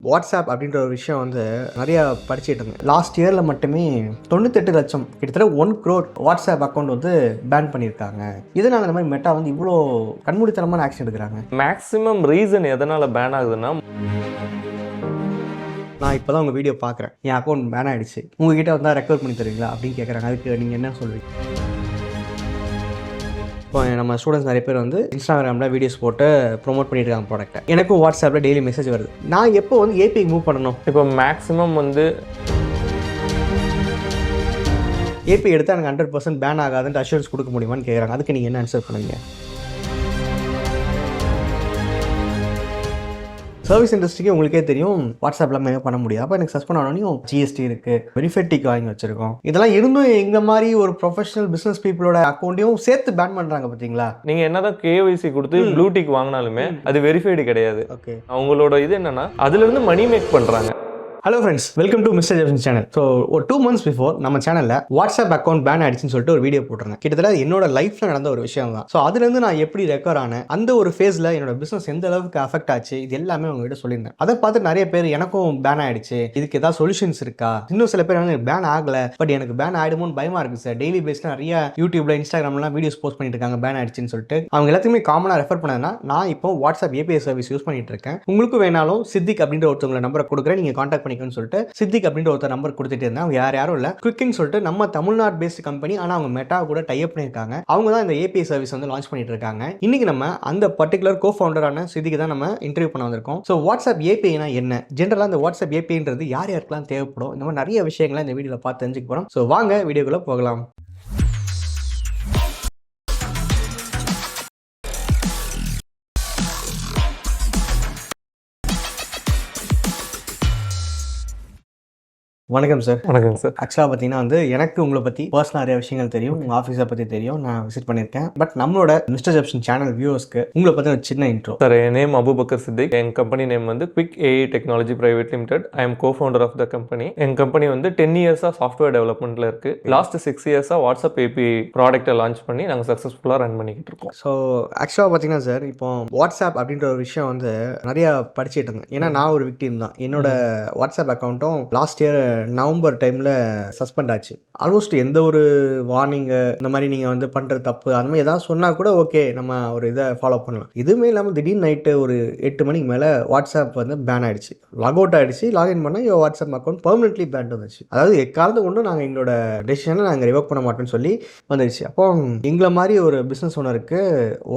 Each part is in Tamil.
வாட்ஸ்அப் அப்படின்ற ஒரு விஷயம் வந்து நிறையா படிச்சுட்டு இருந்தேன். லாஸ்ட் இயரில் மட்டுமே 98 லட்சம் கிட்டத்தட்ட 1 crore வாட்ஸ்அப் அக்கௌண்ட் வந்து பேன் பண்ணியிருக்காங்க. இதனால் இந்த மாதிரி மெட்டா வந்து இவ்வளோ கண்மூடித்தனமான ஆக்ஷன் எடுக்கிறாங்க. மேக்ஸிமம் ரீசன் எதனால் பேன் ஆகுதுன்னா, நான் இப்போ தான் உங்கள் வீடியோ பார்க்குறேன், என் அக்கௌண்ட் பேன் ஆகிடுச்சு, உங்ககிட்ட வந்தால் ரெக்கவர் பண்ணி தருவீங்களா அப்படின்னு கேட்குறாங்க. அதுக்கு நீங்கள் என்ன சொல்வீங்க? இப்போ நம்ம ஸ்டூடெண்ட்ஸ் நிறைய பேர் வந்து இன்ஸ்டாகிராமில் வீடியோஸ் போட்டு ப்ரொமோட் பண்ணிட்டு இருக்காங்க ப்ராடக்ட்டை. எனக்கும் வாட்ஸ்அப்பில் டெய்லி மெசேஜ் வருது. நான் எப்போ வந்து ஏபிஐ மூவ் பண்ணணும்? இப்போ மேக்ஸிமம் வந்து ஏபிஐ எடுத்தால் எனக்கு 100% பேன் ஆகாதுன்ட்டு அஷூரன்ஸ் கொடுக்க முடியுமான்னு கேட்குறாங்க. அதுக்கு நீங்கள் என்ன ஆன்சர் பண்ணுவீங்க? சர்வீஸ் இண்டஸ்ட்ரிக்கு உங்களுக்கே தெரியும், வாட்ஸ்அப் இல்லாமல் பண்ண முடியாது. அப்போ எனக்கு சஸ்பெண்ட் ஆனோனையும் ஜிஎஸ்டி இருக்குது, வெரிஃபைட்டிக் வாங்கி வச்சுருக்கோம். இதெல்லாம் இருந்தும் எங்கள் மாதிரி ஒரு ப்ரொஃபஷனல் பிஸ்னஸ் பீப்புளோட அக்கௌண்ட்டையும் சேர்த்து பேன் பண்ணுறாங்க பார்த்தீங்களா? நீங்கள் என்னதான் கேஒய்சி கொடுத்து ப்ளூடிக் வாங்கினாலுமே அது வெரிஃபைடு கிடையாது. ஓகே, அவங்களோட இது என்னன்னா அதுலேருந்து மணி மேக் பண்ணுறாங்க. Hello friends, welcome to mister ஜெப்சன் channel. So ஒரு 2 months பிஃபோர் நம்ம சேனலில் வாட்ஸ்அப் அக்கௌண்ட் பேன் ஆயிடுச்சுன்னு சொல்லிட்டு ஒரு வீடியோ போட்டிருந்தேன். கிட்டத்தட்ட என்னோட லைஃப்பில் நடந்த ஒரு விஷயம் தான். ஸோ அதுலேருந்து நான் எப்படி ரெக்கவர் ஆனேன், அந்த ஒரு ஃபேஸில் என்னோட பிஸ்னஸ் எந்த அளவுக்கு அஃபெக்ட் ஆச்சு, இது எல்லாமே உங்ககிட்ட சொல்லியிருந்தேன். அதை பார்த்து நிறைய பேர் எனக்கும் பேன் ஆயிடுச்சு, இதுக்கு ஏதாவது சொல்யூஷன்ஸ் இருக்கா? இன்னும் சில பேர் வந்து பேன் ஆகலை, பட் எனக்கு பேன் ஆகிடுமோன்னு பயமாக இருக்குது சார். டெய்லி பேஸில் நிறைய யூடியூப்ல இன்ஸ்டாகிராம்லாம் வீடியோஸ் போஸ்ட் பண்ணிட்டு இருக்காங்க பேன் ஆயிடுச்சுன்னு சொல்லிட்டு. அவங்க எல்லாத்தையுமே காமனாக ரெஃபர் பண்ணதுன்னா, நான் இப்போ வாட்ஸ்அப் ஏபிஐ சர்வீஸ் யூஸ் பண்ணிட்டு இருக்கேன். உங்களுக்கு வேணாலும் சித்திக் அப்படின்ற ஒருத்தவங்களை நம்பரை கொடுக்குறேன், நீங்கள் கான்டாக்ட் பண்ணிக்கணும்னு சொல்லிட்டு சித்திக் அப்படின்ற ஒருத்தர் நம்பர் கொடுத்துட்டு இருந்தாங்க. அவங்க யாரும் இல்லை, குவிக்னு சொல்லிட்டு நம்ம தமிழ்நாடு பேஸ்ட் கம்பெனி. ஆனால் அவங்க மெட்டா கூட டைப் பண்ணியிருக்காங்க. அவங்க தான் இந்த ஏபிஐ சர்வீஸ் வந்து லான்ச் பண்ணிட்டு இருக்காங்க. இன்னைக்கு நம்ம அந்த பர்டிகுலர் கோ ஃபவுண்டரான சித்திக்கு தான் நம்ம இன்டர்வியூ பண்ண வந்திருக்கோம். ஸோ வாட்ஸ்அப் ஏபிஐனா என்ன, ஜென்ரலாக இந்த வாட்ஸ்அப் ஏபிஐன்றது யார் யாருக்கெல்லாம் தேவைப்படும், இந்த மாதிரி நிறைய விஷயங்களை இந்த வீடியோவில் பார்த்து தெரிஞ்சுக்க போகிறோம். ஸோ வாங்க வீடியோக்குள்ள போகலாம். வணக்கம் சார். வணக்கம் சார். ஆக்சுவலாக பார்த்தீங்கன்னா வந்து எனக்கு உங்களை பற்றி பர்சனலாக நிறைய விஷயங்கள் தெரியும், உங்கள் ஆஃபீஸை பற்றி தெரியும், நான் விசிட் பண்ணியிருக்கேன். பட் நம்மளோட மிஸ்டர் ஜெப்சன் சேனல் வியூவர்ஸ்க்கு உங்களை பற்றி ஒரு சின்ன இன்ட்ரோ. சார், என் நேம் அபுபக்கர் சித்திக். என் கம்பெனி நேம் வந்து quick AI technology private limited. I am co founder of the company. என் கம்பெனி வந்து 10 இயர்ஸாக சாஃப்ட்வேர் டெவலப்மெண்ட்டில் இருக்குது. லாஸ்ட் 6 இயர்ஸாக வாட்ஸ்அப் ஏபிஐ ப்ராடக்ட்டை லான்ச் பண்ணி நாங்கள் சக்ஸஸ்ஃபுல்லாக ரன் பண்ணிக்கிட்டு இருக்கோம். ஸோ ஆக்சுவலாக பார்த்தீங்கன்னா சார், இப்போ வாட்ஸ்அப் அப்படின்ற ஒரு விஷயம் வந்து நிறையா படிச்சுட்டு இருந்தேன். ஏன்னா நான் ஒரு விக்டிம் தான். என்னோட வாட்ஸ்அப் அக்கௌண்ட்டும் லாஸ்ட் இயர் நவம்பர் டைமில் சஸ்பெண்ட் ஆச்சு. ஆல்மோஸ்ட் எந்த ஒரு வார்னிங்கு இந்த மாதிரி நீங்கள் வந்து பண்ணுறது தப்பு அந்த மாதிரி ஏதாவது சொன்னால் கூட ஓகே, நம்ம ஒரு இதை ஃபாலோ பண்ணலாம். இதுவுமே இல்லாமல் திடீர்னு நைட்டு ஒரு 8 மணிக்கு மேலே வாட்ஸ்அப் வந்து பேன் ஆகிடுச்சு. லாக் அவுட் ஆகிடுச்சு. லாகின் பண்ணால் என் வாட்ஸ்அப் அக்கௌண்ட் பெர்மனென்ட்லி பேன் வந்துச்சு. அதாவது எக்காரணத்தை கொண்டு நாங்கள் எங்களோட டெசிஷனை நாங்கள் ரிவோக் பண்ண மாட்டோம்னு சொல்லி வந்துடுச்சு. அப்போ எங்களை மாதிரி ஒரு பிஸ்னஸ் ஓனருக்கு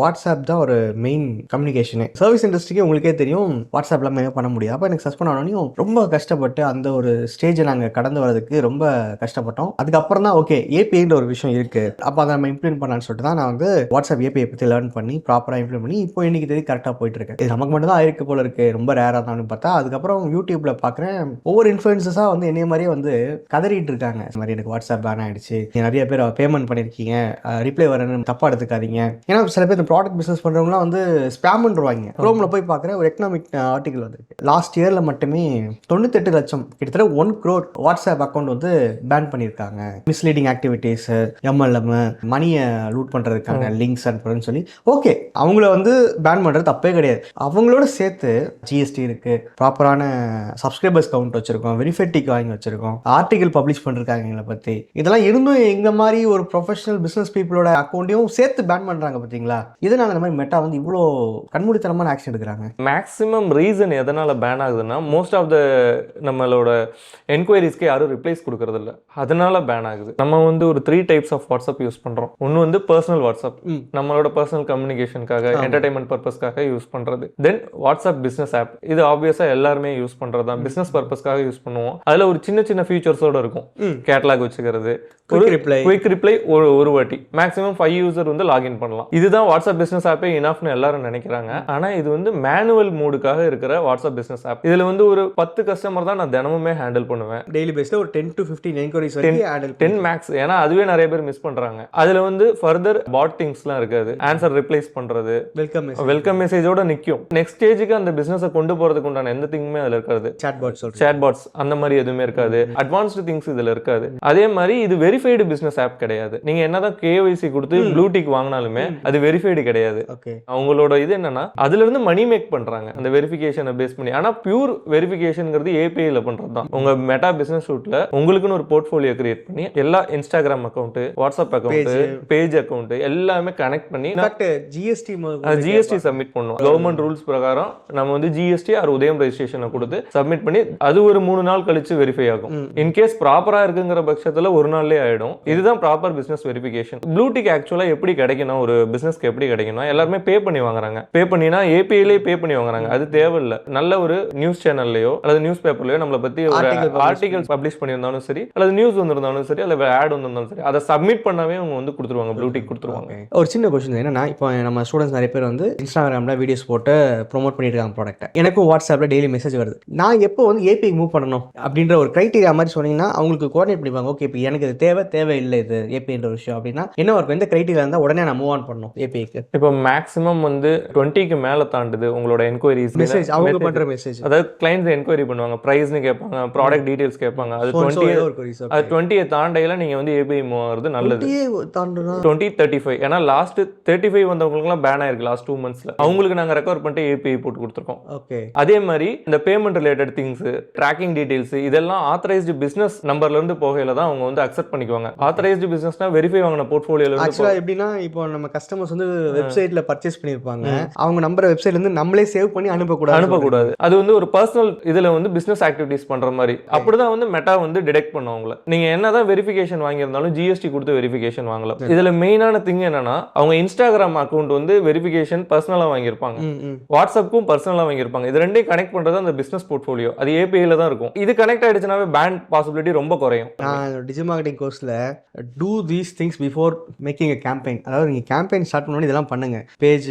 வாட்ஸ்அப் தான் ஒரு மெயின் கம்யூனிகேஷனு. சர்வீஸ் இண்டஸ்ட்ரிக்கு உங்களுக்கே தெரியும், வாட்ஸ்அப் இல்லாமல் பண்ண முடியாது. அப்போ எனக்கு சஸ்பெண்ட் ஆனோனையும் ரொம்ப கஷ்டப்பட்டு அந்த ஒரு ஸ்டேஜை நாங்கள் கடந்து வரதுக்கு ரொம்ப கஷ்டப்பட்டோம். அதுக்கப்புறம் தான் ஓகே, ஏபிஐன்ற ஒரு விஷயம் இருக்கு, அப்போ அதை நம்ம இம்ப்ளிமெண்ட் பண்ணலான்னு சொல்லிட்டு தான் நான் வந்து வாட்ஸ்அப் ஏபிஐ பற்றி லேர்ன் பண்ணி ப்ராப்பராக இம்ப்ளிமெண்ட் பண்ணி இப்போ இன்னைக்கு தேதி கரெக்டாக போயிட்டு இருக்கு. இது நமக்கு மட்டும் தான் ஆயிருக்கு போல இருக்கு, ரொம்ப ரேராக தான் பார்த்தா. அதுக்கப்புறம் யூடியூப்ல பார்க்குறேன், ஒவ்வொரு இன்ஃப்ளூயன்சஸாக வந்து என்னைய மாதிரியே வந்து கதறிட்டு இருக்காங்க. இந்த மாதிரி எனக்கு வாட்ஸ்அப் பேன் ஆயிடுச்சு, நிறைய பேர் பேமெண்ட் பண்ணியிருக்கீங்க, ரிப்ளை வரணும்னு தப்பா எடுத்துக்காதீங்க. ஏன்னா சில பேர் இந்த ப்ராடக்ட் பிஸ்னஸ் பண்ணுறவங்களாம் வந்து ஸ்பேம்ன்றவாங்க. க்ரோம்ல போய் பார்க்குறேன், ஒரு எக்கனாமிக் ஆர்டிகல் வந்திருக்கு. லாஸ்ட் இயரில் மட்டுமே 98 லட்சம் கிட்டத்தட்ட 1 crore வாட்ஸ்அப் அக்கௌண்ட் வந்து பேன் பண்ணியிருக்காங்க. மிஸ்லீடிங் ஆக்டிவிட்டீஸ், எம்எல்எம், மணியை லூட் பண்ணுறதுக்கான லிங்க்ஸ் அனுப்புறதுன்னு சொல்லி ஓகே, அவங்கள வந்து பேன் பண்ணுறது தப்பே கிடையாது. அவங்களோட சேர்த்து ஜிஎஸ்டி இருக்குது, ப்ராப்பரான சப்ஸ்கிரைபர்ஸ் கவுண்ட் வச்சுருக்கோம், வெரிஃபைட்டிக் வாங்கி வச்சுருக்கோம், ஆர்டிகல் பப்ளிஷ் பண்ணிருக்காங்க எங்களை பற்றி. இதெல்லாம் இருந்தும் எங்கள் மாதிரி ஒரு ப்ரொஃபஷனல் பிஸ்னஸ் பீப்புளோட அக்கௌண்ட்டையும் சேர்த்து பேன் பண்ணுறாங்க பார்த்தீங்களா? இதனால் இந்த மாதிரி மெட்டா வந்து இவ்வளோ கண்மூடித்தனமான ஆக்ஷன் எடுக்கிறாங்க. மேக்ஸிமம் ரீசன் எதனால் பேன் ஆகுதுன்னா, மோஸ்ட் ஆஃப் த நம்மளோட என்கொயரிஸ்க்கு யாரும் ரிப்ளைஸ் கொடுக்கறது இல்லை, அதனால பேன் ஆகுது. நம்ம வந்து ஒரு 3 டைப்ஸ் ஆஃப் வாட்ஸ்அப் யூஸ் பண்ணுறோம். ஒன்று வந்து பர்சனல் வாட்ஸ்அப், நம்மளோட பர்சனல் கம்யூனிகேஷனுக்காக என்டர்டைன்மெண்ட் பர்பஸ்க்காக யூஸ் பண்ணுறது. தென் வாட்ஸ்அப் பிஸ்னஸ் ஆப், இது ஆப்வியஸாக எல்லாருமே யூஸ் பண்ணுறது தான், பிஸ்னஸ் பர்பஸ்க்காக யூஸ் பண்ணுவோம். அதில் ஒரு சின்ன சின்ன ஃபீச்சர்ஸோடு இருக்கும், கேட்லாக் வச்சுக்கிறது, குயிக் ரிப்ளை ஒரு வாட்டி, மேக்ஸிமம் 5 யூசர் வந்து லாகின் பண்ணலாம். இதுதான் வாட்ஸ்அப் பிஸ்னஸ் ஆப்பே இனஃப்னு எல்லாரும் நினைக்கிறாங்க. ஆனால் இது வந்து மேனுவல் மோடுக்காக இருக்கிற வாட்ஸ்அப் பிஸ்னஸ் ஆப். இதில் வந்து ஒரு 10 கஸ்டமர் தான் நான் தினமுமே ஹேண்டில் பண்ணுவேன். டெய்லி பேஸ்ல ஒரு 10 to 15 என்கொயரிஸ் வரைக்கும் ஹேண்டில் 10 மேக்ஸ். ஏன்னா அதுவே நிறைய பேர் மிஸ் பண்றாங்க. அதுல வந்து ஃபர்தர் பாட் திங்ஸ்லாம் இருக்காது. ஆன்சர் ரிப்ளைஸ் பண்றது, வெல்கம் மெசேஜோட நிக்கும். நெக்ஸ்ட் ஸ்டேஜுக்கு அந்த பிசினஸை கொண்டு போறதுக்கு உண்டான எந்த திங்குமே அதுல இருக்காது. சேட் பாட்ஸ் அந்த மாதிரி எதுவுமே இருக்காது. அட்வான்ஸ்டு திங்ஸ் இதுல இருக்காது. அதே மாதிரி இது வெரிஃபைடு பிசினஸ் ஆப் கிடையாது. நீங்க என்னதான் KYC கொடுத்து ப்ளூ டிக் வாங்கினாலுமே அது வெரிஃபைடு கிடையாது. அவங்களோட இது என்னன்னா அதுல இருந்து மணி மேக் பண்றாங்க அந்த வெரிஃபிகேஷனை பேஸ் பண்ணி. ஆனா பியூர் வெரிஃபிகேஷன்ங்கிறது API-ல பண்றது தான். உங்க மெட்டா பிசினஸ் சூட்ல உங்களுக்குன்னு ஒரு போர்ட்ஃபோலியோ கிரியேட் பண்ணி எல்லா Instagram account, WhatsApp account, page account எல்லாமே கனெக்ட் பண்ணி GST சப்மிட் பண்ணுவோம். கவர்மெண்ட் ரூல்ஸ் பிரகாரம் நம்ம வந்து GST ஆர் உதயம் ரெஜிஸ்ட்ரேஷனை கொடுத்து சப்மிட் பண்ணி அது ஒரு 3 நாள் கழிச்சு வெரிஃபை ஆகும். இன்கேஸ் ப்ராப்பரா இருக்குங்கிற பட்சத்துல ஒரு நாள்லயே ஆயிடும். இதுதான் proper business verification. Blue tick ஆக்சுவலா எப்படி கிடைக்கணும், ஒரு பிசினஸ்க்கு எப்படி கிடைக்கணும், எல்லாருமே பே பண்ணி வாங்குறாங்க. பே பண்ணினா API-லே பே பண்ணி வாங்குறாங்க. அது தேவையில்லை. நல்ல ஒரு நியூஸ் சேனல்லையோ அல்லது நியூஸ் பேப்பர்லயோ நம்மளை பத்தி ஒரு ஆர்டிகல்ஸ் பப்ளிஷ் பண்ணியிருந்தாலும் சரி, அல்லது நியூஸ் வந்திருந்தாலும் சரி, அல்லது ஆட் வந்திருந்தாலும் சரி, அதை சப்மிட் பண்ணவே அவங்க வந்து கொடுத்துருவாங்க, ப்ளூ டிக் கொடுத்துருவாங்க. ஒரு சின்ன கொஸ்டின் என்னன்னா, இப்போ நம்ம ஸ்டூடெண்ட்ஸ் நிறைய பேர் வந்து இன்ஸ்டாகிராமில் வீடியோஸ் போட்டு ப்ரோமோட் பண்ணிட்டு இருக்காங்க ப்ராடக்ட்டை. எனக்கும் வாட்ஸ்அப்பில் டெய்லி மெசேஜ் வருது. நான் எப்போ வந்து API மூவ் பண்ணணும் அப்படின்ற ஒரு கிரைட்டீரியா மாதிரி சொன்னீங்கன்னா அவங்களுக்கு கோஆர்டினேட் பண்ணிப்பாங்க. ஓகே, இப்போ எனக்கு இது தேவை இல்லை இது APIன்ற விஷயம் அப்படின்னா என்ன இருக்கும், எந்த கிரைட்டீரியா இருந்தால் உடனே நான் மூவ் ஆன் பண்ணணும் APIக்கு? இப்போ மேக்ஸிமம் வந்து 20க்கு மேலே தாண்டுது உங்களோட என்கொயரிஸ், மெசேஜ் அவங்க பண்ணுற மெசேஜ். அதாவது கிளைண்ட்ஸ் என்கொயரி பண்ணுவாங்க, ப்ரைஸ்னு கேட்பாங்க, ப்ராடக்ட் டீடைல்ஸ் கேட்பாங்க. அது 20 தாண்டையில நீங்க வந்து API மூவ் ஆகுறது நல்லது. 20, 35 ஏன்னா லாஸ்ட் 35 வந்தவங்களுக்குலாம் பேன் ஆயிருக்கு லாஸ்ட் 2 monthsல. அவங்களுக்கு நாங்க ரெக்கவர் பண்ணிட்டு API போட்டு கொடுத்துருக்கோம். அதே மாதிரி இந்த payment related things, tracking details இதெல்லாம் ஆத்தரைஸ்டு பிசினஸ் நம்பர்ல இருந்து போகையில தான் அவங்க வந்து அக்செப்ட் பண்ணிக்குவாங்க. ஆத்தரைஸ்டு பிசினஸ்னா வெரிஃபை வாங்கின போர்ட்ஃபோலியோல இருந்து. ஆக்சுவலா எப்படின்னா இப்போ நம்ம கஸ்டமர்ஸ் வந்து வெப்சைட்ல பர்ச்சேஸ் பண்ணிருப்பாங்க, அவங்க நம்பர் வெப்சைட்ல இருந்து நம்மளே சேவ் பண்ணி அனுப்பக்கூடாது. அது வந்து ஒரு பர்சனல் இதுல வந்து பிசினஸ் ஆக்டிவிட்டிஸ் பண்ற மாதிரி. அப்படிதான் வந்து மெட்டா வந்து டிடெக்ட் பண்ணும் அவங்கள. நீங்க என்னதான் வெரிஃபிகேஷன் வாங்கியிருந்தாலும் GST கொடுத்து வெரிஃபிகேஷன் வாங்கலாம். இதுல மெயினான திங் என்னன்னா அவங்க இன்ஸ்டாகிராம் அக்கௌண்ட் வந்து வெரிஃபிகேஷன் பர்சனலா வாங்கியிருப்பாங்க, வாட்ஸ்அப்புக்கும் பர்சனலா வாங்கியிருப்பாங்க. இது ரெண்டையும் கனெக்ட் பண்றது அந்த பிசினஸ் போர்ட்ஃபோலியோ, அது API-ல தான் இருக்கும். இது கனெக்ட் ஆயிடுச்சுனாவே பேன் பாசிபிலிட்டி ரொம்ப குறையும். நான் டிஜிட்டல் மார்க்கெட்டிங் கோர்ஸ்ல do these things before making a campaign, அதாவது நீங்க கேம்பெயின் ஸ்டார்ட் பண்ணி இதெல்லாம் பண்ணுங்க. பேஜ்,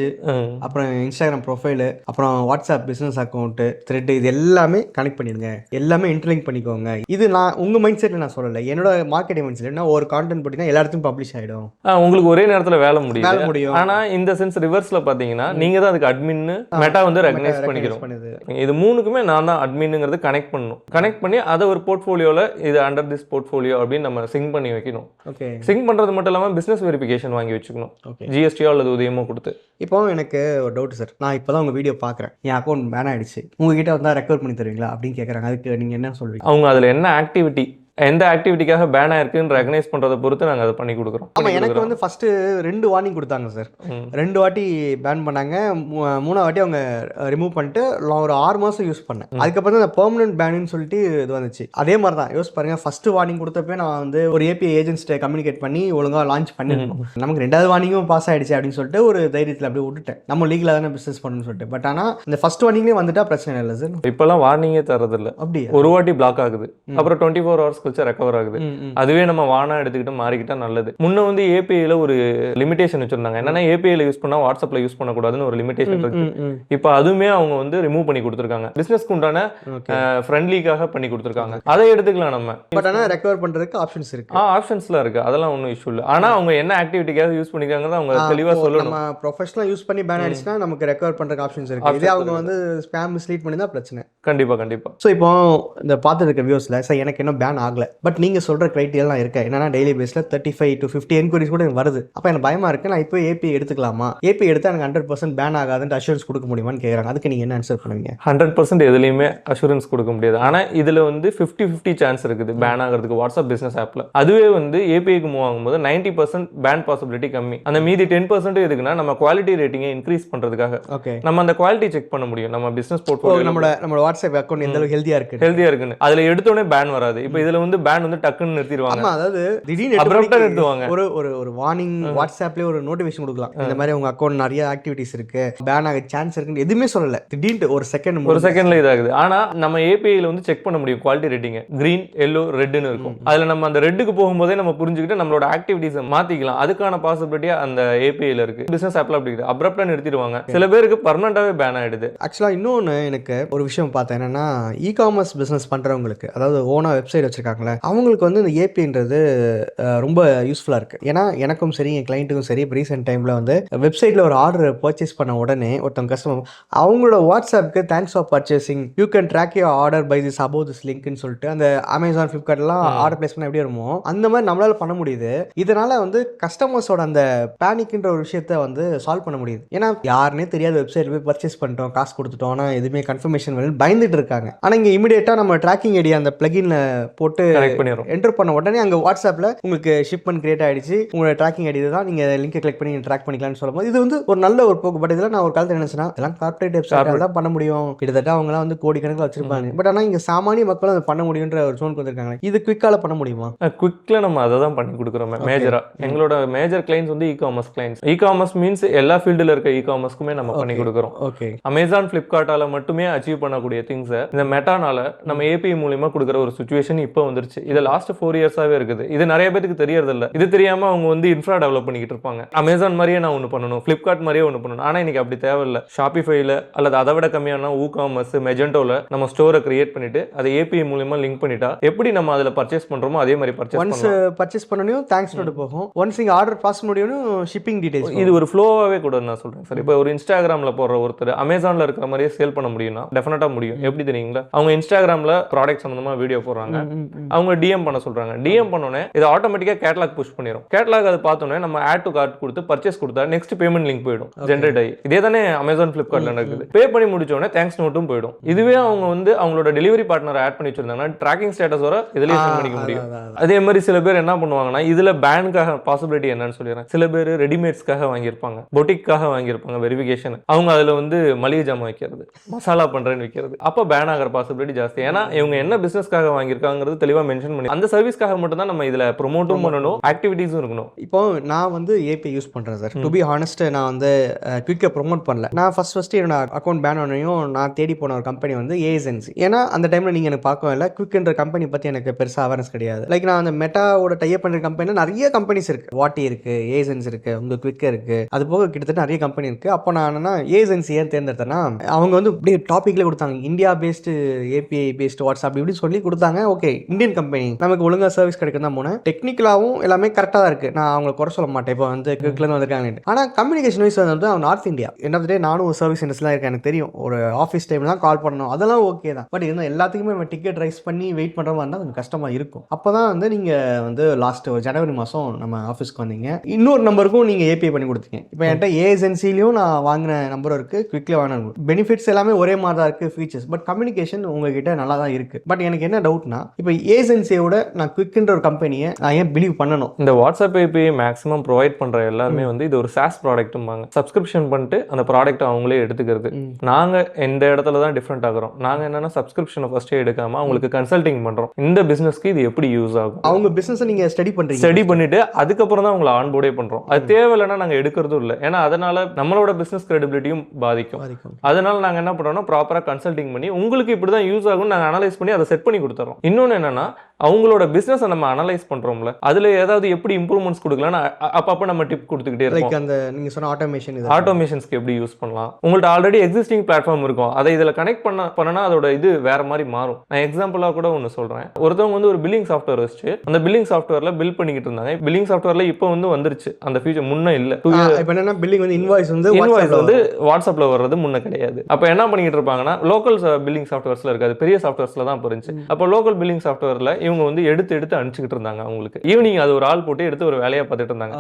அப்புறம் இன்ஸ்டாகிராம் ப்ரொஃபைல், அப்புறம் வாட்ஸ்அப் பிசினஸ் அக்கௌண்ட், த்ரெட், இது எல்லாமே கனெக்ட் பண்ணிடுங்க, எல்லாமே இன்டர்லிங்க் பண்ணிக்கோங்க. இது நான் உங்க மைண்ட் செட்ல நான் சொல்லலை, என்னோட மார்க்கெட்டிங் மைண்ட் செட். ஒரு கான்டென்ட் போட்டீங்கன்னா எல்லா இடத்துக்கும் பப்ளிஷ் ஆயிடும், உங்களுக்கு ஒரே நேரத்துல வேலை முடியும். ஆனா இந்த சென்ஸ் ரிவர்ஸ்ல பாத்தீங்கன்னா நீங்க தான் அதுக்கு அட்மின், மெட்டா வந்து ரெகனைஸ் பண்ணிக்கிறோம். இது மூணுக்குமே நான் தான் அட்மின்ங்கிறது கனெக்ட் பண்ணணும். கனெக்ட் பண்ணி அதை ஒரு போர்ட்ஃபோலியோல இது அண்டர் திஸ் போர்ட்ஃபோலியோ அப்படின்னு நம்ம சிங்க் பண்ணி வைக்கணும். சிங்க் பண்றது மட்டும் இல்லாம பிசினஸ் வெரிஃபிகேஷன் வாங்கி வச்சுக்கணும், GST அல்லது உதயமோ கொடுத்து. இப்போ எனக்கு ஒரு டவுட் சார், நான் இப்போதான் உங்க வீடியோ பாக்குறேன், என் அக்கௌண்ட் பேன் ஆயிடுச்சு, உங்ககிட்ட வந்தா ரெக்கவர் பண்ணி தருவீங்களா அப்படின்னு கேட்கறாங்க. அதுக்கு நீங்க என்ன சொல்றீங்க? அவங்க அதுல என்ன ஆக்டிவிட்டி, எந்த ஆக்டிவிட்டிக்காக பேன் ஆயிருக்குன்னு ரெகனைஸ் பண்றதை பொறுத்து நாங்கள் அதை பண்ணி கொடுக்குறோம். ஆமாம், எனக்கு வந்து ஃபர்ஸ்ட் 2 வார்னிங் கொடுத்தாங்க சார். 2 வாட்டி பேன் பண்ணாங்க, 3ஆவது வாட்டி அவங்க ரிமூவ் பண்ணிட்டு ஒரு 6 மாதம் யூஸ் பண்ணேன். அதுக்கப்புறம் தான் பெர்மனன்ட் பேனுன்னு சொல்லிட்டு இது வந்துச்சு. அதே மாதிரி தான் யோசிச்சு பாருங்க, ஃபர்ஸ்ட் வார்னிங் கொடுத்தப்பே நான் வந்து ஒரு API ஏஜென்ட்ஸ்ட்டை கம்யூனிகேட் பண்ணி ஒழுங்காக லான்ச் பண்ணிருக்கோம். நமக்கு 2வது வார்னிங்கும் பாஸ் ஆயிடுச்சு அப்படின்னு சொல்லிட்டு ஒரு தைரியத்தில் அப்படியே விட்டுட்டேன், நம்ம லீகலாக தானே பிஸ்னஸ் பண்ணணும்னு சொல்லிட்டு. பட் ஆனால் இந்த ஃபர்ஸ்ட் வார்னிங்லேயே வந்துட்டா பிரச்சனை இல்லை சார். இப்போலாம் வார்னிங்கே தரதில்லை, அப்படி ஒரு வாட்டி பிளாக் ஆகுது, அப்புறம் 24 hours கழிச்சு ரெக்கவர் ஆகுது. அதுவே நம்ம வானா எடுத்துக்கிட்டு மாறிக்கிட்டா நல்லது. முன்ன வந்து API-ல ஒரு லிமிடேஷன் வச்சிருந்தாங்க, என்னன்னா API-ல யூஸ் பண்ணா வாட்ஸ்அப்ல யூஸ் பண்ணக்கூடாதுன்னு ஒரு லிமிடேஷன் இருக்கு. இப்போ அதுவுமே அவங்க வந்து ரிமூவ் பண்ணி கொடுத்துருக்காங்க, பிசினஸ்க்கு உண்டான ஃப்ரெண்ட்லிக்காக பண்ணி கொடுத்துருக்காங்க. அதை எடுத்துக்கலாம் நம்ம. பட் ஆனால் ரெக்கவர் பண்றதுக்கு ஆப்ஷன்ஸ் இருக்கு. ஆப்ஷன்ஸ்லாம் இருக்கு, அதெல்லாம் ஒன்றும் இஷ்யூ இல்லை. ஆனா அவங்க என்ன ஆக்டிவிட்டிக்காக யூஸ் பண்ணிருக்காங்க அவங்க தெளிவா சொல்லணும். நம்ம ப்ரொஃபஷனலா யூஸ் பண்ணி பேன் ஆயிடுச்சுன்னா நமக்கு ரெக்கவர் பண்றதுக்கு ஆப்ஷன்ஸ் இருக்கு. இதே அவங்க வந்து ஸ்பேம் மிஸ்லீட் பண்ணி தான் பிரச்சனை. கண்டிப்பா. ஸோ இப்போ இந்த பார்த்துட்டு இருக்க வியூஸ்ல சார் எனக்கு இன்னும் பேன் ஆகல, பட் நீங்க சொல்ற கிரைட்டீரியெல்லாம் இருக்கு. என்னன்னா டெய்லி பேஸ்ல 35 to 50 என்கொயரிஸ் கூட வருது. அப்போ எனக்கு பயமா இருக்கு, நான் இப்போ API எடுத்துக்கலாமா, API எடுத்தா எனக்கு 100% பேன் ஆகாதுன்னு அஷூரன்ஸ் கொடுக்க முடியுமான்னு கேட்குறாங்க. அதுக்கு நீங்க என்ன ஆன்சர் பண்ணுவீங்க? 100% எதுலையுமே அஷூரன்ஸ் கொடுக்க முடியாது. ஆனா இதுல வந்து 50-50 சான்ஸ் இருக்குது பேன் ஆகிறதுக்கு வாட்ஸ்அப் பிசினஸ் ஆப்ல. அதுவே வந்து API-க்கு மூவ் ஆகும்போது 90% பேன் பாசிபிலிட்டி கம்மி. அந்த மீதி 10% எதுக்குன்னா நம்ம குவாலிட்டி ரேட்டிங்கை இன்க்ரீஸ் பண்றதுக்காக. நம்ம அந்த குவாலிட்டி செக் பண்ண முடியும், நம்ம பிசினஸ் போர்ட்ஃபோலியோ நம்ம வாட்ஸ்அப் அக்கௌண்ட் எந்த அளவுக்கு ஹெல்தியா இருக்குன்னு. அதுல எடுத்தோடனே பேன் வராது. இப்போ இதுல வந்து பேன் வந்து டக்குன்னு நிறுத்திடுவாங்க. ஆமா, அதாவது திடீர்னு 8 அப்ரப்டா மணிக்கு நிறுத்துவாங்க. ஒரு ஒரு ஒரு வார்னிங் வாட்ஸ்அப்லயே ஒரு நோட்டிஃபிகேஷன் கொடுக்கலாம். இந்த மாதிரி உங்க அக்கவுண்ட் நிறைய ஆக்டிவிட்டிஸ் இருக்கு, பேன் ஆக சான்ஸ் இருக்குன்னு எதுவுமே சொல்லல. திடீர்னு ஒரு செகண்ட்ல இதாகுது. ஆனா நம்ம ஏபிஐல வந்து செக் பண்ண முடியும் குவாலிட்டி ரேட்டிங். கிரீன், எல்லோ, ரெட்னு இருக்கும். அதுல நம்ம அந்த ரெட்டுக்கு போகும்போதே நம்ம புரிஞ்சுக்கிட்டு நம்மளோட ஆக்டிவிட்டிஸை மாத்திக்கலாம். அதுக்கான பாசிபிலிட்டி அந்த ஏபிஐல இருக்கு. பிசினஸ் ஆப்ல அப்படி இருக்கு. அப்ரப்டா நிறுத்திடுவாங்க. சில பேருக்கு பர்மனண்டாவே பேன் ஆயிடுது. ஆக்சுவலா இன்னொன்னு எனக்கு ஒரு விஷயம் பார்த்தேன். என்னன்னா இ-காமர்ஸ் பிசினஸ் பண்றவங்களுக்கு, அதாவது ஓனா வெப்சைட் வச்சிருக்காங்களே, அவங்களுக்கு வந்து இந்த ஏபிஐன்றது ரொம்ப யூஸ்ஃபுல்லா இருக்கு. ஏன்னா எனக்கும் சரி என் கிளைண்ட்டுக்கும் சரி ரீசெண்ட் டைம்ல வந்து வெப்சைட்ல ஒரு ஆர்டர் பர்ச்சேஸ் பண்ண உடனே ஒருத்தவங்க கஸ்டமர் அவங்களோட வாட்ஸ்அப்க்கு thanks for purchasing, you can track your order by this above this லிங்க்னு சொல்லிட்டு அந்த அமேசான், ஃபிளிப்கார்ட்லாம் ஆர்டர் பிளேஸ் பண்ண எப்படி வருமோ அந்த மாதிரி நம்மளால பண்ண முடியுது. இதனால வந்து கஸ்டமர்ஸோட அந்த பேனிக்ன்ற ஒரு விஷயத்த வந்து சால்வ் பண்ண முடியுது. ஏன்னா யாருன்னே தெரியாத வெப்சைட்ல போய் பர்ச்சேஸ் பண்ணிட்டோம், காசு கொடுத்துட்டோம், ஆனால் எதுவுமே கன்ஃபர்மேஷன் வரல, பயந்துட்டு இருக்காங்க. ஆனால் இங்கே இமீடியட்டா நம்ம ட்ராக்கிங் ஐடி அந்த பிளகின்ல போட்டு என்டர் பண்ண உடனே அங்கே வாட்ஸ்அப்ல உங்களுக்கு ஷிப்மெண்ட் கிரியேட் ஆயிடுச்சு, உங்களோட ட்ராக்கிங் ஐடி தான், நீங்க லிங்கை கிளிக் பண்ணி ட்ராக் பண்ணிக்கலாம்னு சொல்லும்போது இது வந்து ஒரு நல்ல ஒரு போக்கு. பட் இதெல்லாம் நான் ஒரு காலத்தில் நினைச்சேன்னா இதெல்லாம் கார்ப்பரேட் வெப்சைட் தான் பண்ண முடியும், கிட்டத்தட்ட அவங்கலாம் வந்து கோடிக்கணக்கில் வச்சிருப்பாங்க. பட் ஆனால் இங்க சாமானிய மக்களும் அதை பண்ண முடியுன்ற ஒரு ஜோனுக்கு வந்திருக்காங்க. இது குவிக்கால பண்ண முடியுமா? குவிக்ல நம்ம அதை தான் பண்ணி கொடுக்குறோம் மேஜரா. எங்களோட மேஜர் கிளைண்ட்ஸ் வந்து இ-காமர்ஸ் கிளைண்ட்ஸ். இ-காமர்ஸ் மீன்ஸ் எல்லா ஃபீல்டில் இருக்க இ-காமர்ஸ்க்குமே நம்ம பண்ணி கொடுக்குறோம். ஓகே. அமேசான், ஃபிளிப்கார்ட்டால மட்டுமே அச்சீவ் பண்ணக்கூடிய திங்ஸை இந்த மெட்டானால நம்ம ஏபிஐ மூலியமா கொடுக்குற ஒரு சுச்சுவேஷன் இப்போ வந்துருச்சு. இது லாஸ்ட் 4 இயர்ஸாவே இருக்குது. இது நிறைய பேருக்கு தெரியறது இல்ல. இது தெரியாம அவங்க வந்து இன்ஃப்ரா டெவலப் பண்ணிக்கிட்டு இருப்பாங்க. அமேசான் மாதிரியே நான் ஒன்று பண்ணணும், ஃபிளிப்கார்ட் மாதிரியே ஒன்று பண்ணணும். ஆனா இன்னைக்கு அப்படி தேவையில்லை. ஷாப்பிஃபைல அல்லது அதை விட கம்மியான ஊகாமர்ஸ், மெஜெண்டோல நம்ம ஸ்டோரை கிரியேட் பண்ணிட்டு அதை ஏபிஐ மூலியமா லிங்க் பண்ணிட்டா எப்படி நம்ம அதில் பர்ச்சேஸ் பண்றோமோ அதே மாதிரி பர்ச்சேஸ் பண்ணணும், தேங்க்ஸ் நோட் போகும். ஒன்ஸ் இங்க ஆர்டர் பாஸ் முடியணும், ஷிப்பிங் டீடைல்ஸ். இது ஒரு ஃப்ளோவாவே கூட நான் சொல்றேன் சார். இப்போ ஒரு இன்ஸ்டாகிராம்ல போடுற ஒருத்தர் அமேசான்ல இருக்கிற மாதிரியே சேல் பண்ண முடியும்னா டெஃபினட்டா முடியும். எப்படி தெரியுங்களா? அவங்க இன்ஸ்டாகிராம்ல ப்ராடக்ட் சம்பந்தமா வீடியோ போடுறாங்க, அவங்க டிஎம் பண்ண சொல்றாங்க. டிஎம் பண்ணோன்னே இது ஆட்டோமேட்டிக்கா கேட்டலாக் புஷ் பண்ணிடும். கேட்டலாக் அது பார்த்தோன்னே நம்ம ஆட் டு கார்ட் கொடுத்து பர்ச்சேஸ் கொடுத்தா நெக்ஸ்ட் பேமெண்ட் லிங்க் போயிடும், ஜென்ரேட் ஆகி. இதே தானே அமேசான், ஃபிளிப்கார்ட்ல நடக்குது. பே பண்ணி முடிச்சோடனே தேங்க்ஸ் நோட்டும் போயிடும். இதுவே அவங்க வந்து அவங்களோட டெலிவரி பார்ட்னர் ஆட் பண்ணி வச்சிருந்தாங்கன்னா ட்ராக்கிங் ஸ்டேட்டஸ் வர இதுலயே சென்ட் பண்ணிக்க முடியும். அதே மாதிரி சில பேர் என்ன பண்ணுவாங்கன்னா இதுல பேனுக்காக பாசிபிலிட்டி என்னன்னு சொல்லிடுறேன். சில பேர் ரெடிமேட்ஸ்க்காக வாங்கியிருப்பாங்க, பொட்டிக்காக வாங்கியிருப்பாங்க வெரிஃபிகேஷன். அவங்க அதுல வந்து மளிகை ஜாமான் வைக்கிறது, மசாலா பண்றேன்னு வைக்கிறது, அப்ப பேன் ஆகிற பாசிபிலிட்டி ஜாஸ்தி. ஏன்னா இவங்க என்ன பிசினஸ்க்காக வாங்கியிருக்காங்கிறது தெளிவா மென்ஷன் பண்ணி அந்த சர்வீஸ்க்காக மட்டும் தான் நம்ம இதுல ப்ரோமோட்டும் பண்ணணும், ஆக்டிவிட்டீஸும் இருக்கணும். இப்போ நான் வந்து ஏபிஐ யூஸ் பண்றேன் சார். டு பி ஹானஸ்ட், நான் வந்து குயிக்கா ப்ரோமோட் பண்ணல. நான் ஃபர்ஸ்ட் என்னோட அக்கௌண்ட் பேன் ஆனையும் நான் தேடி போன ஒரு கம்பெனி வந்து ஏஜென்சி. ஏன்னா அந்த டைம்ல நீங்க எனக்கு பார்க்கவும் இல்லை, குவிக்ன்ற கம்பெனி பத்தி எனக்கு பெருசா அவேர்னஸ் கிடையாது. லைக் நான் அந்த மெட்டாவோட டைப் பண்ற கம்பெனில நிறைய கம்பெனிஸ் இருக்கு, வாட்டி இருக்கு, ஏஜென்சி இருக்கு, உங்க குவிக் இருக்கு, அது போக கிட்டத்தட்ட நிறைய கம்பெனி இருக்கு. அப்போ நான் என்னன்னா ஏஜென்சி ஏன் தேர்ந்தெடுத்தேன்னா அவங்க வந்து அப்படியே டாபிக்ல கொடுத்தாங்க, India based API based WhatsApp இப்படி சொல்லி கொடுத்தாங்க. ஓகே, இந்தியன் கம்பெனி, நமக்கு ஒழுங்கா சர்வீஸ் கிடைக்கும் தான் போனேன். டெக்னிக்கலாவும் எல்லாமே கரெக்டாக தான் இருக்கு, நான் அவங்களை குறை சொல்ல மாட்டேன். இப்போ வந்து குவிக்ல இருந்து வந்திருக்காங்க. ஆனால் கம்யூனிகேஷன் வைஸ் வந்து அவன் நார்த் இந்தியா. என்ன டே நானும் ஒரு சர்வீஸ் இண்டஸ்ட்ரியில் இருக்கேன், எனக்கு தெரியும். ஒரு ஆஃபீஸ் டைம்ல தான் கால் பண்ணணும், அதெல்லாம் ஓகே தான். பட் இருந்தால் எல்லாத்துக்குமே நம்ம டிக்கெட் ரைஸ் பண்ணி வெயிட் பண்ணுற மாதிரி இருந்தால் கொஞ்சம் கஷ்டமா இருக்கும். அப்போதான் வந்து நீங்க வந்து லாஸ்ட் ஜனவரி மாதம் நம்ம ஆஃபீஸ்க்கு வந்தீங்க. இன்னொரு நம்பருக்கும் நீங்க ஏபிஐ பண்ணி கொடுத்தீங்க. இப்போ என்கிட்ட ஏஜென்சிலையும் நான் வாங்கின நம்பரும் இருக்கு, குவிக்ல வாங்கின பெனிஃபிட்ஸ் எல்லாமே ஒரே மாதிரி தான் இருக்கு, ஃபீச்சர்ஸ். பட் கம்யூனிகேஷன் உங்ககிட்ட நல்லா தான் இருக்கு. பட் எனக்கு என்ன டவுட்னா, இப்போ ஏஜென்சியோட நான் குவிக்ன்ற ஒரு கம்பெனியை நான் ஏன் பிலீவ் பண்ணணும்? இந்த வாட்ஸ்அப் ஏபிஐ மேக்ஸிமம் ப்ரொவைட் பண்ற எல்லாருமே வந்து இது ஒரு சாஸ் ப்ராடக்ட்டும்பாங்க. சப்ஸ்கிரிப்ஷன் பண்ணிட்டு அந்த ப்ராடக்ட்டை அவங்களே எடுத்துக்கிறது. நாங்க இந்த இடத்துல தான் டிஃப்ரெண்ட் ஆகிறோம். நாங்க என்னன்னா சப்ஸ்கிரிப்ஷனை ஃபர்ஸ்டே எடுக்காம அவங்களுக்கு கன்சல்டிங் பண்றோம். இந்த பிசினஸ்க்கு இது எப்படி யூஸ் ஆகும், அவங்க பிசினஸ் நீங்க ஸ்டடி பண்ணிட்டு அதுக்கப்புறம் தான் உங்களை ஆன்போர்டே பண்றோம். அது தேவையில்லைன்னா நாங்க எடுக்கிறதும் இல்லை. ஏன்னா அதனால நம்மளோட பிசினஸ் கிரெடிபிலிட்டியும் பாதிக்கும். அதனால நாங்க என்ன பண்றோம்னா ப்ராப்பரா கன்சல்டிங் பண்ணி உங்களுக்கு இப்படிதான் யூஸ் ஆகும் நாங்க அனலைஸ் பண்ணி அதை செட் பண்ணி கொடுத்துறோம். இன்னொன்னு என்னன்னா அவங்களோட பிசினஸ் நம்ம அனலைஸ் பண்றோம்ல, அதுல ஏதாவது எப்படி இம்ப்ரூவ்மெண்ட்ஸ் கொடுக்கலாம் அப்பப்ப நம்ம டிப் கொடுத்துக்கிட்டே இருக்கோம். அந்த நீங்க சொன்ன ஆட்டோமேஷன்ஸ்க்கு எப்படி யூஸ் பண்ணலாம். உங்கள்ட்ட ஆல்ரெடி எக்ஸிஸ்டிங் பிளாட்ஃபார்ம் இருக்கும், அதை இதுல கனெக்ட் பண்ணனா அதோட இது வேற மாதிரி மாறும். நான் எக்ஸாம்பிளா கூட ஒன்னு சொல்றேன். ஒருத்தவங்க வந்து ஒரு பில்லிங் சாஃப்ட்வேர் வச்சு அந்த பில்லிங் சாஃப்ட்வேர்ல பில் பண்ணிக்கிட்டு இருந்தாங்க. பில்லிங் சாஃப்ட்வேர்ல இப்போ வந்து வந்துருச்சு, அந்த ஃபீச்சர் முன்ன இல்ல. இப்போ என்னன்னா பில்லிங் வந்து இன்வாய்ஸ் வந்து வாட்ஸ்அப்ல வர்றது முன்ன கிடையாது. அப்ப என்ன பண்ணிட்டு இருப்பாங்கன்னா லோக்கல் பில்லிங் சாஃப்ட்வேர்ஸ்ல இருக்காது, பெரிய சாஃப்ட்வேர்ஸ்ல தான் இருந்துச்சு. அப்போ லோக்கல் பில்லிங் சாஃப்ட்வேர்ல இவங்க வந்து எடுத்து அனுப்பிச்சுக்கிட்டு இருந்தாங்க. அவங்களுக்கு ஈவினிங் அது ஒரு ஆள் போட்டு எடுத்து ஒரு வேலையா பார்த்துட்டு இருந்தாங்க.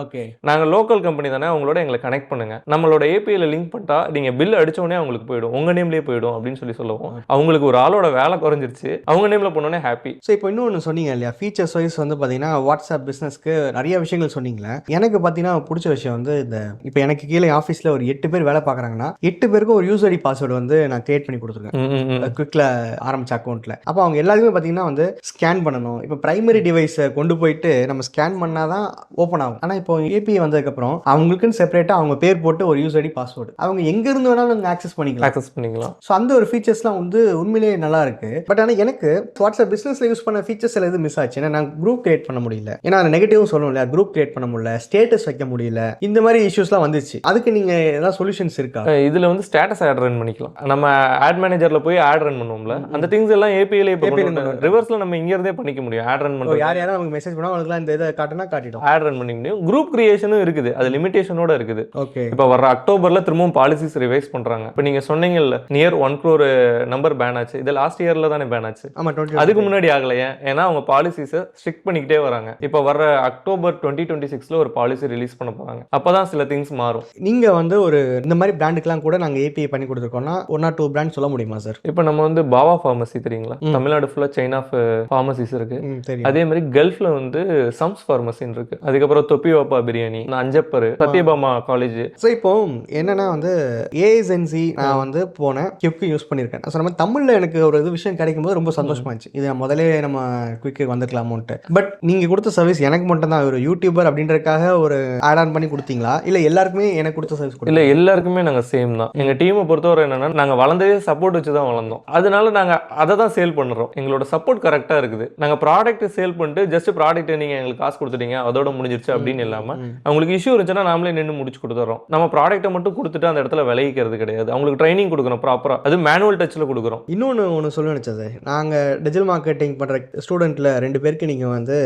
நாங்க லோக்கல் கம்பெனி தானே, அவங்களோட எங்களை கனெக்ட் பண்ணுங்க, நம்மளோட ஏபிஐல லிங்க் பண்ணிட்டா நீங்க பில் அடிச்சோடனே அவங்களுக்கு போயிடும், உங்க நேம்லயே போயிடும் அப்படின்னு சொல்லுவோம். அவங்களுக்கு ஒரு ஆளோட வேலை குறைஞ்சிருச்சு, அவங்க நேம்ல போனோடனே ஹாப்பி. ஸோ இப்போ இன்னொன்று சொன்னீங்க இல்லையா, ஃபீச்சர்ஸ் வைஸ் வந்து பார்த்தீங்கன்னா வாட்ஸ்அப் பிஸ்னஸ்க்கு நிறைய விஷயங்கள் சொன்னீங்களே. எனக்கு பார்த்தீங்கன்னா பிடிச்ச விஷயம் வந்து இந்த இப்போ எனக்கு கீழே ஆஃபீஸில் ஒரு 8 பேர் வேலை பார்க்குறாங்கன்னா 8 பேருக்கும் ஒரு யூசர் ஐடி பாஸ்வேர்டு வந்து நான் கிரியேட் பண்ணி கொடுத்துருக்கேன் குவிக்ல ஆரம்பிச்ச அக்கௌண்ட்டில். அப்போ அவங்க எல்லாருமே பார்த்தீங்கன்னா வந்து ஸ்கேன் பண்ணணும், பண்ணணும். இப்போ பிரைமரி டிவைஸை கொண்டு போயிட்டு நம்ம ஸ்கேன் பண்ணாதான் ஓப்பன் ஆகும். ஆனால் இப்போ ஏபிஐ வந்ததுக்கப்புறம் அவங்களுக்குன்னு செப்பரேட்டாக அவங்க பேர் போட்டு ஒரு யூஸ் ஐடி பாஸ்வேர்டு அவங்க எங்க இருந்து வேணாலும் ஆக்சஸ் பண்ணிக்கலாம். ஸோ அந்த ஒரு ஃபீச்சர்ஸ்லாம் வந்து உண்மையிலேயே நல்லா இருக்கு. பட் ஆனால் எனக்கு வாட்ஸ்அப் பிசினஸ்ல யூஸ் பண்ண ஃபீச்சர்ஸ் எது மிஸ் ஆச்சு. ஏன்னா நான் குரூப் கிரியேட் பண்ண முடியல. ஏன்னா நெகட்டிவ் சொல்லணும் இல்லையா, குரூப் கிரியேட் பண்ண முடியல, ஸ்டேட்டஸ் வைக்க முடியல, இந்த மாதிரி இஷ்யூஸ்லாம் வந்துச்சு. அதுக்கு நீங்க ஏதாவது சொல்யூஷன்ஸ் இருக்கா? இதுல வந்து ஸ்டேட்டஸ் ஆட் ரன் பண்ணிக்கலாம். நம்ம ஆட் மேனேஜர்ல போய் ஆட் ரன் பண்ணுவோம்ல, அந்த திங்ஸ் எல்லாம் ஏபிஐல ரிவர்ஸ்ல நம்ம இங்க இருந்தே பண்ணிக்க முடியும். ஆட் ரன் பண்ணுவோம். யார் யாரும் நமக்கு மெசேஜ் பண்ணா அவங்களுக்குலாம் இந்த இதை காட்டினா காட்டிடும். ஆட் ரன் பண்ணிக்க முடியும். குரூப் கிரியேஷனும் இருக்குது, அது லிமிடேஷனோட இருக்குது. ஓகே. இப்போ வர அக்டோபர்ல திரும்பவும் பாலிசிஸ் ரிவைஸ் பண்றாங்க. இப்போ நீங்க சொன்னீங்கல்ல நியர் 1 crore நம்பர் பேன் ஆச்சு, இது லாஸ்ட் இயர்ல தானே பேன் ஆச்சு. ஆமா, அதுக்கு முன்னாடி ஆகலையே. ஏன்னா அவங்க பாலிசிஸை ஸ்ட்ரிக்ட் பண்ணிக்கிட்டே வராங்க. இப்போ வர அக்டோபர் 2026ல ஒரு பாலிசி ரிலீஸ் பண்ண போறாங்க. அப்பதான் சில திங்ஸ் மாறும். நீங்க வந்து ஒரு இந்த மாதிரி பிராண்டுக்கெல்லாம் கூட நாங்க ஏபிஐ பண்ணி கொடுத்துருக்கோம்னா 1 or 2 பிராண்ட் சொல்ல முடியுமா சார்? இப்போ நம்ம வந்து பாவா ஃபார்மசி தெரியுங்களா, தமிழ்நாடு ஃபுல்லா செயின் ஆஃப் ஃபார்மசிஸ் இருக்கு. அதே மாதிரி கல்ஃப்ல வந்து சம்ஸ் ஃபார்மசின்னு இருக்கு. அதுக்கப்புறம் தொப்பிவாப்பா பிரியாணி, அஞ்சப்பர், சத்யபாமா காலேஜ். ஸோ இப்போ என்னன்னா வந்து ஏஎஸ்என்சி நான் வந்து போனேன், குவிக் யூஸ் பண்ணியிருக்கேன். ஸோ நம்ம தமிழ்ல எனக்கு ஒரு இது விஷயம் கிடைக்கும் போது ரொம்ப சந்தோஷமா இருந்துச்சு. இது முதலே நம்ம குவிக்கு வந்துக்கலாமோன்ட்டு. பட் நீங்க கொடுத்த சர்வீஸ் எனக்கு மட்டும் தான் ஒரு யூடியூபர் அப்படின்றதுக்காக ஒரு ஆட் ஆன் பண்ணி கொடுத்தீங்களா, இல்ல எல்லாருக்குமே எனக்கு கொடுத்த சர்வீஸ்? இல்ல, எல்லாருக்குமே நாங்க சேம் தான். எங்க டீமை பொறுத்தவரை என்னன்னா, நாங்க வளர்ந்ததே சப்போர்ட் வச்சு தான் வளர்ந்தோம். அதனால நாங்க அதை தான் சேல் பண்றோம். எங்களோட சப்போர்ட் கரெக்டா இருக்குது. நாங்க ப்ராடக்ட் சேல் பண்ணிட்டு ஜஸ்ட் ப்ராடக்ட் நீங்க எங்களுக்கு காசு கொடுத்துட்டீங்க அதோட முடிஞ்சிருச்சு அப்படின்னு இல்லாம, அவங்களுக்கு இஷ்யூ இருந்துச்சுன்னா நாமளே நின்று முடிச்சு கொடுத்துறோம். நம்ம ப்ராடக்ட்டை மட்டும் கொடுத்துட்டு அந்த இடத்துல விளைவிக்கிறது கிடையாது. அவங்களுக்கு ட்ரைனிங் கொடுக்கணும் ப்ராப்பரா, அது மேனுவல் டச்ல கொடுக்குறோம். இன்னொன்று சொல்ல நினைச்சது, நாங்க டிஜிட்டல் மார்க்கெட்டிங் பண்ற ஸ்டூடெண்ட்ல 2 பேருக்கு நீங்க வந்து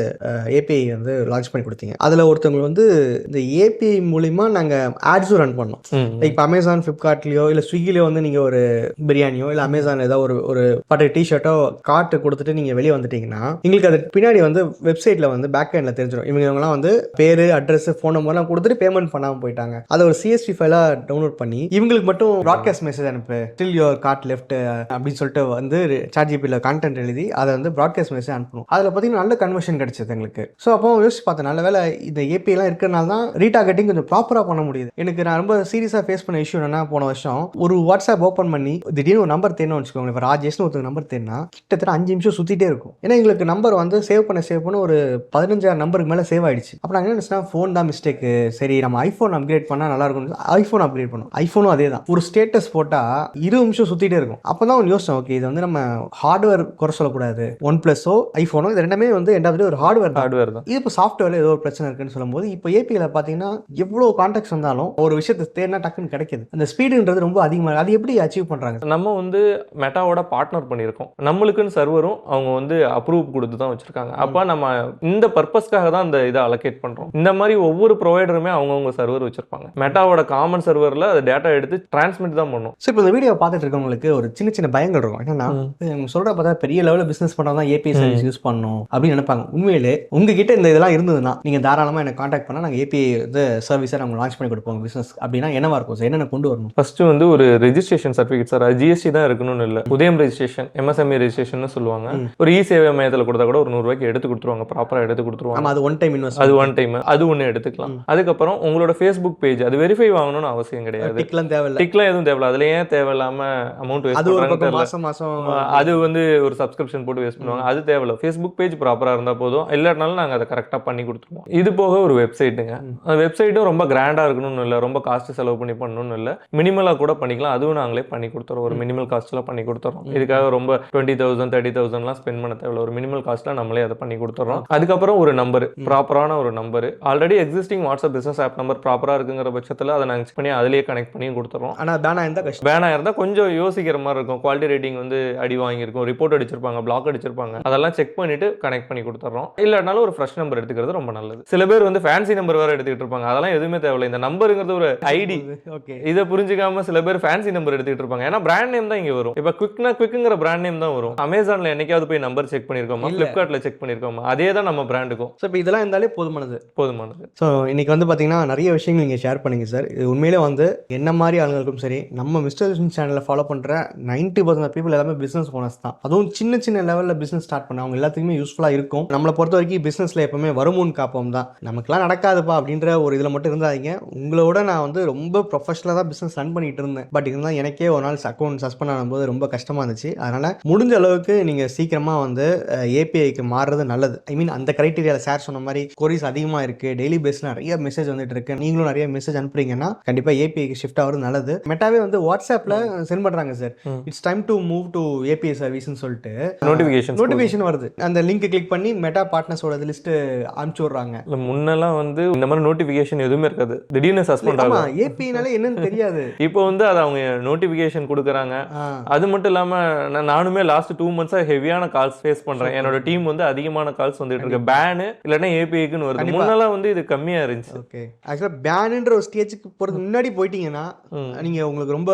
ஏபிஐ வந்து லான்ச் பண்ணி கொடுத்தீங்க. அதுல ஒருத்தவங்க வந்து இந்த ஏபிஐ மூலியமா நாங்க ஆட்ஸும் ரன் பண்ணோம். இப்போ அமேசான், ஃபிளிப்கார்ட்லயோ இல்ல ஸ்விக்கிலயோ வந்து நீங்க ஒரு பிரியாணியோ இல்ல அமேசான் ஏதாவது ஒரு பட்டு டிஷர்ட்டோ கார்ட்டு கொடுத்துட்டு நீங்க வெளியே வந்துட்டீங்கன்னா எங்களுக்கு அது பின்னாடி வந்து வெப்சைட்ல வந்து பேக் எண்ட்ல தெரிஞ்சிடும். இவங்கலாம் வந்து பேரு, அட்ரஸ், ஃபோன் நம்பர்லாம் கொடுத்துட்டு பேமெண்ட் பண்ணாம போயிட்டாங்க. அதை ஒரு சிஎஸ்வி ஃபைலா டவுன்லோட் பண்ணி இவங்களுக்கு மட்டும் ப்ராட்காஸ்ட் மெசேஜ் அனுப்பு, ஸ்டில் யுவர் கார்ட் லெஃப்ட் அப்படின்னு சொல்லிட்டு வந்து சாட்ஜிபில கான்டென்ட் எழுதி அதை வந்து ப்ராட்காஸ்ட் மெசேஜ் அனுப்பணும். அதில் பார்த்தீங்கன்னா நல்ல கன்வர்ஷன் கிடைச்சது எங்களுக்கு. ஸோ அப்போ யோசிச்சு பார்த்தேன், நல்ல வேலை இந்த ஏபிஐலாம் இருக்கிறனால தான் ரீடார்கெட்டிங் கொஞ்சம் ப்ராப்பராக பண்ண முடியுது. எனக்கு நான் ரொம்ப சீரியஸாக ஃபேஸ் பண்ண இஷ்யூ என்னன்னா, போன வருஷம் ஒரு வாட்ஸ்அப் ஓப்பன் பண்ணி திடீர்னு ஒரு நம்பர் தேடணும்னு வச்சுக்கோங்க. இப்போ ராஜேஷ்னு ஒருத்தர் நம்பர் தேடினா கிட்டத்தட்ட 5 நிமிஷம் சுற்றிட்டே இருக்கும். ஏன்னா எங்களுக்கு நம்பர் வந்து சேவ் பண்ண ஒரு 15,000 நம்பருக்கு மேலே சேவ் ஆயிடுச்சு. அப்போ நாங்கள் என்ன நினச்சா, ஃபோன் தான் மிஸ்டேக்கு, சரி நம்ம ஐஃபோன் அப்கிரேட் பண்ணால் நல்லா இருக்கும். ஐஃபோன் அப்கிரேட் பண்ணோம். ஐஃபோனும் அதே தான், ஒரு ஸ்டேட்டஸ் போட்டால் 20 நிமிஷம் சுற்றிட்டே இருக்கும். அப்போ தான் ஒன்று யோசிச்சோம், ஓகே இது வந்து நம்ம ஹார்ட்வேர் குறை சொல்லக்கூடாது. OnePlus ஐஃபோனோ இது ரெண்டுமே வந்து எண்டாவது ஒரு ஹார்ட்வேர் தான். இது இப்போ சாஃப்ட்வேர்ல ஏதோ ஒரு பிரச்சனை இருக்குன்னு சொல்லும்போது, இப்போ ஏபிஐல பார்த்தீங்கன்னா எவ்வளோ கான்டாக்ட்ஸ் வந்தாலும் ஒரு விஷயத்தை தேடினா டக்குன்னு கிடைக்குது. அந்த ஸ்பீடுன்றது ரொம்ப அதிகமாக. அது எப்படி அச்சீவ் பண்ணுறாங்க? நம்ம வந்து மெட்டாவோட பார்ட்னர் பண்ணியிருக்கோம். நம்மளுக்குன்னு சர்வரும் அவங்க வந்து அப்ரூவ் கொடுத்து தான் வச்சிருக்காங்க. அப்போ நம்ம இந்த பர்பஸ்க்காக தான் இந்த இதை அலோகேட் பண்ணுறோம். இந்த மாதிரி ஒவ்வொரு ப்ரொவைடருமே அவங்கவுங்க சர்வர் வச்சிருப்பாங்க. மெட்டாவோட காமன் சர்வரில் அது டேட்டா எடுத்து டிரான்ஸ்மிட் தான் பண்ணும். ஸோ இப்போ இந்த வீடியோ பார்த்துட்டு இருக்கவங்களுக்கு ஒரு சின்ன பயங்கள் இருக்கும். என்னன்னா, சொல்ற பார்த்தா பெரிய லெவலில் பிசினஸ் பண்ணா தான் ஏபிஐ சர்வீஸ் யூஸ் பண்ணணும் அப்படின்னு நினைப்பாங்க. உண்மையிலே உங்ககிட்ட இந்த இதெல்லாம் இருந்ததுன்னா நீங்க தாராளமா எனக்கு கான்டாக்ட் பண்ணா நாங்கள் ஏபிஐ வந்து சர்வீஸை நம்ம லான்ச் பண்ணி கொடுப்போம். பிசினஸ் அப்படின்னா என்னவா இருக்கும் சார்? என்னென்ன கொண்டு வரணும்? ஃபர்ஸ்ட் வந்து ஒரு ரெஜிஸ்ட்ரேஷன் சர்டிஃபிகேட் சார். அது ஜிஎஸ்டி தான் இருக்கணும்னு இல்லை, உதயம் ரெஜிஸ்ட்ரேஷன், எம்எஸ்எம்இ ரெஜிஸ்ட்ரேஷன் சொல்லுவாங்க. ஒரு இ சேவை மையத்தில் கொடுத்தா கூட ஒரு 100 ரூபாய்க்கு எடுத்து கொடுத்துருவாங்க, ப்ராப்பரா எடுத்து கொடுத்துருவாங்க. அது ஒன் டைம் இன்வெஸ்ட், அது ஒன் டைம், அது ஒன்று எடுத்துக்கலாம். அதுக்கப்புறம் உங்களோட ஃபேஸ்புக் பேஜ் அது வெரிஃபை வாங்கணும்னு அவசியம் கிடையாது. டிக்லாம் தேவையில்லை, டிக்லாம் எதுவும் தேவையில்லை. அதுல ஏன் தேவையில்லாம அமௌண்ட் வேஸ்ட் பண்றாங்க? மாசம் அது வந்து ஒரு சப்ஸ்கிரிப்ஷன் போட்டு வேஸ்ட் பண்ணுவாங்க. அது தேவையில்லை. ஃபேஸ்புக் பேஜ் ப்ராப்பரா இருந்தா போதும். இல்லாட்டினாலும் நாங்கள் அதை கரெக்டாக பண்ணி கொடுத்துருவோம். இது போக ஒரு வெப்சைட்டுங்க. அந்த வெப்சைட்டும் ரொம்ப கிராண்டா இருக்கணும்னு இல்லை, ரொம்ப காஸ்ட் செலவு பண்ணி பண்ணணும்னு இல்லை, மினிமலாக கூட பண்ணிக்கலாம். அதுவும் நாங்களே பண்ணி கொடுத்துறோம். ஒரு மினிமல் காஸ்ட்ல பண்ணி கொடுத்துறோம். இதுக்காக ரொம்ப 20,000 30,000 ஸ்பெண்ட் பண்ண தேவையில்லை. ஒரு மினிமல் காஸ்ட்ல நம்மளே அதை பண்ணி கொடுத்துறோம். அதுக்கப்புறம் ஒரு நம்பர், ப்ராப்பரான ஒரு number, already existing WhatsApp business app number ப்ராப்பரா இருக்குங்கிற பட்சத்தில் அதை நாங்கள் செக் பண்ணி அதிலேயே கனெக்ட் பண்ணி கொடுத்துறோம். ஆனால் பேனா இருந்தால் கொஞ்சம் யோசிக்கிற மாதிரி இருக்கும். குவாலிட்டி ரேட்டிங் வந்து அடி வாங்கியிருக்கும், ரிப்போர்ட் அடிச்சிருப்பாங்க, பிளாக் அடிச்சிருப்பாங்க. அதெல்லாம் செக் பண்ணிட்டு கனெக்ட் பண்ணி கொடுத்துறோம். இல்லைனாலும் ஒரு ஃப்ரெஷ் நம்பர் எடுத்துக்கிறது ரொம்ப நல்லது. சில பேர் வந்து ஃபேன்சி நம்பர் வேற எடுத்துக்கிட்டு இருப்பாங்க. அதெல்லாம் எதுவுமே தேவையில்லை. இந்த நம்பருங்கிறது ஒரு ஐடி. இதை புரிஞ்சுக்காம சில பேர் ஃபேன்சி நம்பர் எடுத்துக்கிட்டு இருப்பாங்க. ஏன்னா பிராண்ட் நேம் தான் இங்க வரும். இப்போ குவிக்ங்கிற பிராண்ட் நேம் தான் வரும். அமேசான்ல என்னைக்காவது போய் நம்பர் செக் பண்ணிருக்கோமா, பிளிப்கார்ட்ல செக் பண்ணிருக்கோமா? அதே தான் நம்ம பிராண்டுக்கும். ஸோ இப்போ இதெல்லாம் இருந்தாலே போதுமானது. ஸோ இன்னைக்கு வந்து பார்த்தீங்கன்னா நிறைய விஷயங்கள் நீங்கள் ஷேர் பண்ணீங்க சார். இது உண்மையிலே வந்து என்ன மாதிரி ஆளுங்களுக்கும் சரி, நம்ம மிஸ்டர் சேனலில் ஃபாலோ பண்ணுற 90% பீப்புள் எல்லாமே பிஸ்னஸ் ஓனர்ஸ் தான். அதுவும் சின்ன லெவலில் பிஸ்னஸ் ஸ்டார்ட் பண்ண அவங்க எல்லாத்துக்குமே யூஸ்ஃபுல்லாக இருக்கும். நம்மளை பொறுத்த வரைக்கும் பிஸ்னஸில் எப்பவுமே வருமுன் காப்போம் தான். நமக்குலாம் நடக்காதுப்பா அப்படின்ற ஒரு இதில் மட்டும் இருந்தாதீங்க. உங்களோட நான் வந்து ரொம்ப ப்ரொஃபஷனலாக தான் பிஸ்னஸ் ரன் பண்ணிட்டு இருந்தேன். பட் இருந்தால் எனக்கே ஒரு நாள் அக்கௌண்ட் சஸ்பெண்ட் ஆகும்போது ரொம்ப கஷ்டமாக இருந்துச்சு. அதனால் முடிஞ்ச அளவுக்கு நீங்கள் சீக்கிரமாக வந்து ஏபிஐக்கு மாறுறது நல்லது. ஐ மீன் அந்த கிரைட்டீரியாவில் சார் சொன்ன மாதிரி கொரிஸ் அதிகமாக இருக்குது, டெய்லி பேஸில் நிறைய மெசேஜ் வந்துட்டு இருக்கு, நீங்களும் நிறைய மெசேஜ் அனுப்புறீங்கன்னா கண்டிப்பாக ஏபிஐக்கு ஷிஃப்ட் ஆகிறது நல்லது. மெட்டாவே வந்து வாட்ஸ்அப்பில் சென்ட் பண்ணுறாங்க sir, it's time to move to API சர்வீஸ்னு சொல்லிட்டு நோட்டிஃபிகேஷன் வருது. அந்த லிங்க் கிளிக் பண்ணி மெட்டா பார்ட்னர்ஸோட லிஸ்ட் அனுப்பிச்சு விடுறாங்க. முன்னெல்லாம் வந்து இந்த மாதிரி நோட்டிஃபிகேஷன் எதுவுமே இருக்காது, திடீர்னு சஸ்பெண்ட் ஆகும். ஏபிஐனால என்னன்னு தெரியாது. இப்போ வந்து அது அவங்க நோட்டிஃபிகேஷன் கொடுக்குறாங்க. அது மட்டும் இல்லாமல் நானுமே லாஸ்ட் 2 months ஹெவியான கால்ஸ் ஃபேஸ் பண்ணுறேன். என்னோட டீம் வந்து அதிகமான கால்ஸ் வந்துட்டு இருக்கு, பேனு இல்லைன்னா ஏபிஐக்குன்னு வருது. முன்னெல்லாம் வந்து இது கம்மியாக இருந்துச்சு. ஓகே, ஆக்சுவலாக பேனுன்ற ஒரு ஸ்டேஜுக்கு போகிறது முன்னாடி போயிட்டீங்கன்னா நீங்கள் உங்களுக்கு ரொம்ப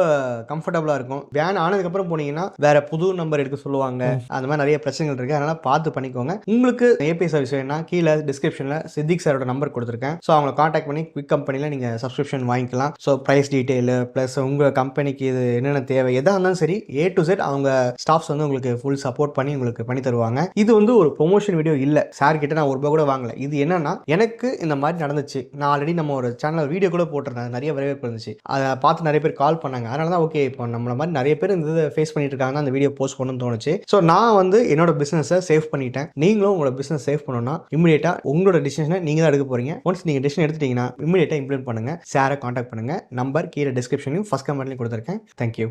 கம்ஃபர்டபுளாக இருக்கும். பேன் ஆனதுக்கப்புறம் போனீங்கன்னா வேற புது நம்பர் எடுக்க சொல்லுவாங்க, அந்த மாதிரி நிறைய பிரச்சனைகள் இருக்குது. அதனால் பார்த்து பண்ணிக்கோங்க. உங்களுக்கு ஏபிஐ சர்வீஸ் வேணும்னா கீழே டிஸ்கிரிப்ஷனில் சித்திக் சாரோட நம்பர் கொடுத்துருக்கேன். ஸோ அவங்களை காண்டாக்ட் பண்ணி குவிக் கம்பெனியில் நீங்கள் சப்ஸ்கிரிப்ஷன் வாங்கிக்கலாம். ஸோ ப்ரைஸ் டீட்டெயில் ப்ளஸ் உங்கள் கம்பெனிக்கு இது என்னென்ன தேவை எதாக இருந்தாலும் சரி A to Z அவங்க ஸ்டாஃப்ஸ் வந்து உங்களுக்கு ஃபுல் சப்போர்ட் பண்ணி உங்களுக்கு பண்ணி தருவாங்க. இது வந்து ஒரு ப்ரொமோஷன் வீடியோ இல்லை, சார் கிட்ட நான் ₹1 கூட வாங்கல. இது என்னன்னா எனக்கு இந்த மாதிரி நடந்துச்சு, நான் ஆல்ரெடி நம்ம ஒரு சேனல் வீடியோ கூட போட்டிருந்தேன், நிறைய வரவேற்பு இருந்துச்சு, அதை பார்த்து நிறைய பேர் கால் பண்ணாங்க. அதனால தான் ஓகே இப்போ நம்மள மாதிரி நிறைய பேர் இந்த இதை ஃபேஸ் பண்ணிட்டு இருக்காங்க, அந்த வீடியோ போஸ்ட் பண்ணணும்னு தோணுச்சு. ஸோ நான் வந்து என்னோட பிஸ்னஸை சேவ் பண்ணிட்டேன். நீங்களும் உங்களோட பிஸ்னஸ் சேவ் பண்ணணும்னா இமீடியட்டாக உங்களோட டிசிஷனை நீங்கள் தான் எடுக்க போறீங்க. ஒன்ஸ் நீங்கள் டிசிஷன் எடுத்துட்டீங்கன்னா இமீடியட்டாக இம்ப்ளிமெண்ட் பண்ணுங்க. சாரை காண்டாக்ட் பண்ணுங்க. நம்பர் கீழே டிஸ்கிரிப்ஷன்லையும் ஃபர்ஸ்ட் கமெண்ட்லையும் கொடுத்துருக்கேன். தேங்க்யூ.